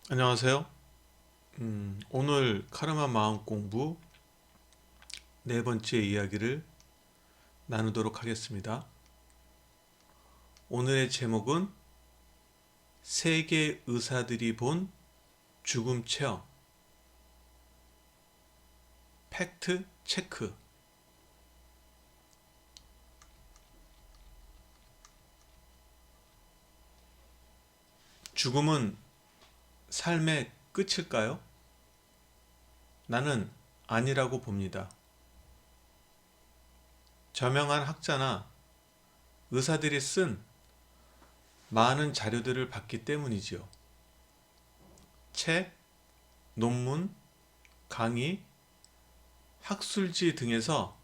안녕하세요. 오늘 카르마 마음 공부 네 번째 이야기를 나누도록 하겠습니다. 오늘의 제목은 세계 의사들이 본 죽음 체험, 팩트 체크. 죽음은 삶의 끝일까요? 나는 아니라고 봅니다. 저명한 학자나 의사들이 쓴 많은 자료들을 봤기 때문이지요. 책, 논문, 강의, 학술지 등에서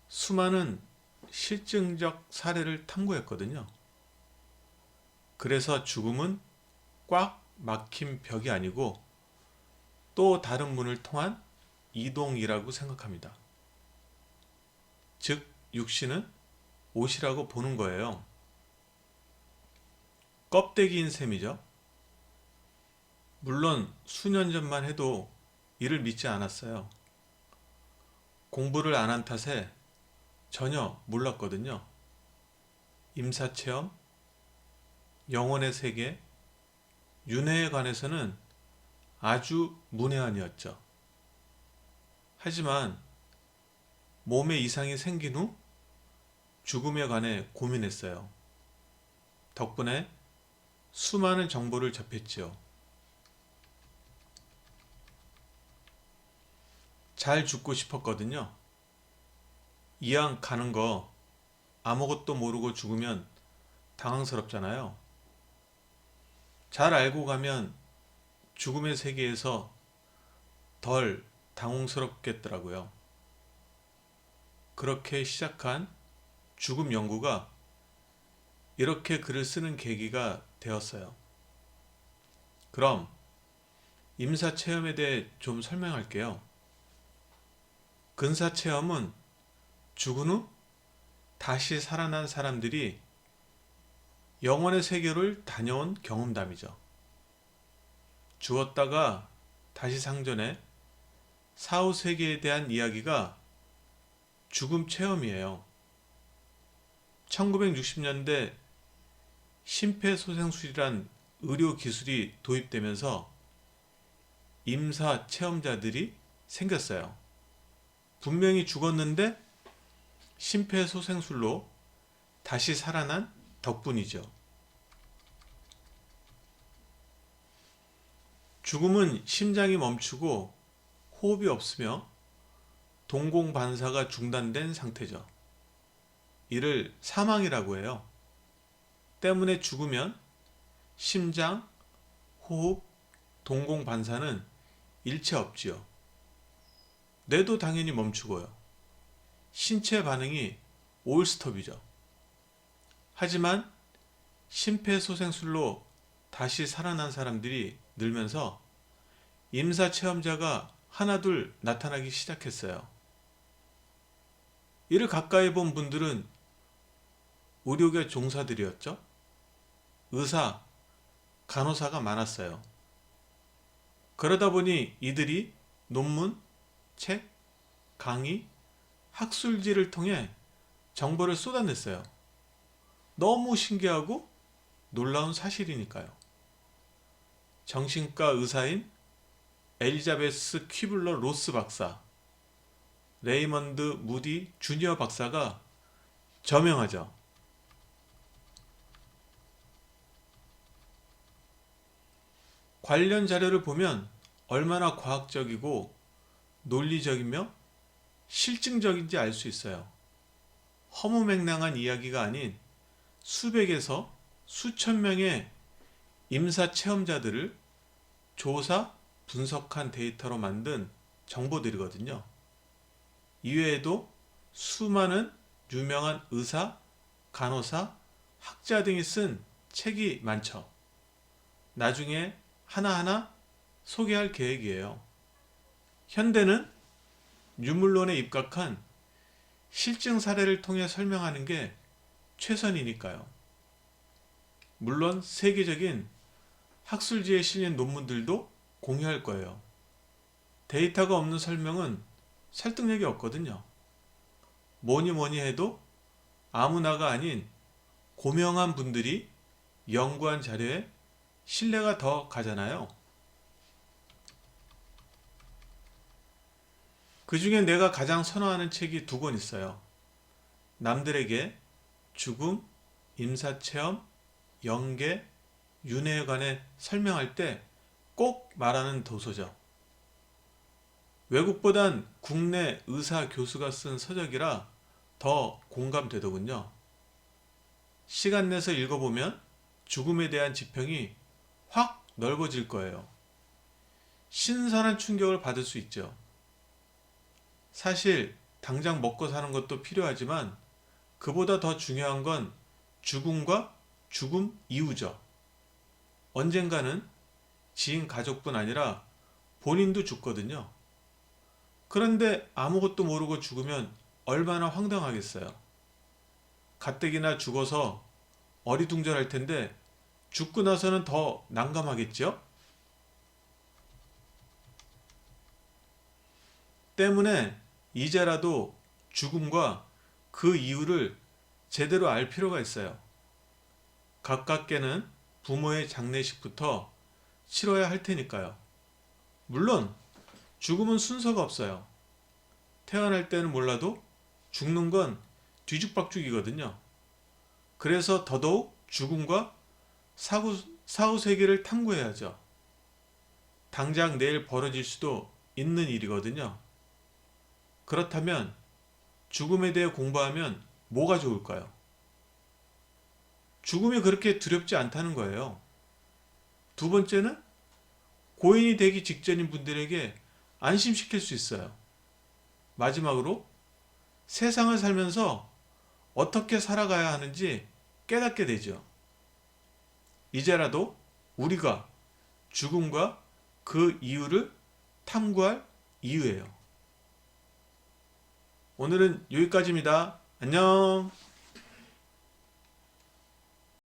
수많은 실증적 사례를 탐구했거든요. 그래서 죽음은 꽉 막힌 벽이 아니고 또 다른 문을 통한 이동이라고 생각합니다. 즉, 육신은 옷이라고 보는 거예요. 껍데기인 셈이죠. 물론 수년 전만 해도 이를 믿지 않았어요. 공부를 안 한 탓에 전혀 몰랐거든요. 임사체험, 영혼의 세계, 윤회에 관해서는 아주 문외한이었죠. 하지만 몸에 이상이 생긴 후 죽음에 관해 고민했어요. 덕분에 수많은 정보를 접했지요. 잘 죽고 싶었거든요. 이왕 가는 거 아무것도 모르고 죽으면 당황스럽잖아요. 잘 알고 가면 죽음의 세계에서 덜 당황스럽겠더라고요. 그렇게 시작한 죽음 연구가 이렇게 글을 쓰는 계기가 되었어요. 그럼 임사체험에 대해 좀 설명할게요. 근사체험은 죽은 후 다시 살아난 사람들이 영혼의 세계를 다녀온 경험담이죠. 죽었다가 다시 상전해 사후 세계에 대한 이야기가 죽음 체험이에요. 1960년대 심폐소생술이란 의료 기술이 도입되면서 임사 체험자들이 생겼어요. 분명히 죽었는데 심폐소생술로 다시 살아난 덕분이죠. 죽음은 심장이 멈추고 호흡이 없으며 동공반사가 중단된 상태죠. 이를 사망이라고 해요. 때문에 죽으면 심장, 호흡, 동공반사는 일체 없지요. 뇌도 당연히 멈추고요. 신체 반응이 올스톱이죠. 하지만 심폐소생술로 다시 살아난 사람들이 늘면서 임사체험자가 하나둘 나타나기 시작했어요. 이를 가까이 본 분들은 의료계 종사들이었죠. 의사, 간호사가 많았어요. 그러다 보니 이들이 논문, 책, 강의, 학술지를 통해 정보를 쏟아냈어요. 너무 신기하고 놀라운 사실이니까요. 정신과 의사인 엘리자베스 퀴블러 로스 박사, 레이먼드 무디 주니어 박사가 저명하죠. 관련 자료를 보면 얼마나 과학적이고 논리적이며 실증적인지 알 수 있어요. 허무맹랑한 이야기가 아닌 수백에서 수천 명의 임사 체험자들을 조사, 분석한 데이터로 만든 정보들이거든요. 이외에도 수많은 유명한 의사, 간호사, 학자 등이 쓴 책이 많죠. 나중에 하나하나 소개할 계획이에요. 현대는 유물론에 입각한 실증 사례를 통해 설명하는 게 최선이니까요. 물론 세계적인 학술지에 실린 논문들도 공유할 거예요. 데이터가 없는 설명은 설득력이 없거든요. 뭐니 뭐니 해도 아무나가 아닌 고명한 분들이 연구한 자료에 신뢰가 더 가잖아요. 그 중에 내가 가장 선호하는 책이 두 권 있어요. 남들에게 죽음, 임사체험, 영계, 윤회에 관해 설명할 때 꼭 말하는 도서죠. 외국보단 국내 의사 교수가 쓴 서적이라 더 공감되더군요. 시간 내서 읽어보면 죽음에 대한 지평이 확 넓어질 거예요. 신선한 충격을 받을 수 있죠. 사실 당장 먹고 사는 것도 필요하지만 그보다 더 중요한 건 죽음과 죽음 이후죠. 언젠가는 지인 가족뿐 아니라 본인도 죽거든요. 그런데 아무것도 모르고 죽으면 얼마나 황당하겠어요. 가뜩이나 죽어서 어리둥절할 텐데 죽고 나서는 더 난감하겠죠? 때문에 이제라도 죽음과 그 이유를 제대로 알 필요가 있어요. 가깝게는 부모의 장례식부터 치러야 할 테니까요. 물론 죽음은 순서가 없어요. 태어날 때는 몰라도 죽는 건 뒤죽박죽이거든요. 그래서 더더욱 죽음과 사후세계를 탐구해야죠. 당장 내일 벌어질 수도 있는 일이거든요. 그렇다면 죽음에 대해 공부하면 뭐가 좋을까요? 죽음이 그렇게 두렵지 않다는 거예요. 두 번째는 고인이 되기 직전인 분들에게 안심시킬 수 있어요. 마지막으로 세상을 살면서 어떻게 살아가야 하는지 깨닫게 되죠. 이제라도 우리가 죽음과 그 이유를 탐구할 이유예요. 오늘은 여기까지입니다. 안녕.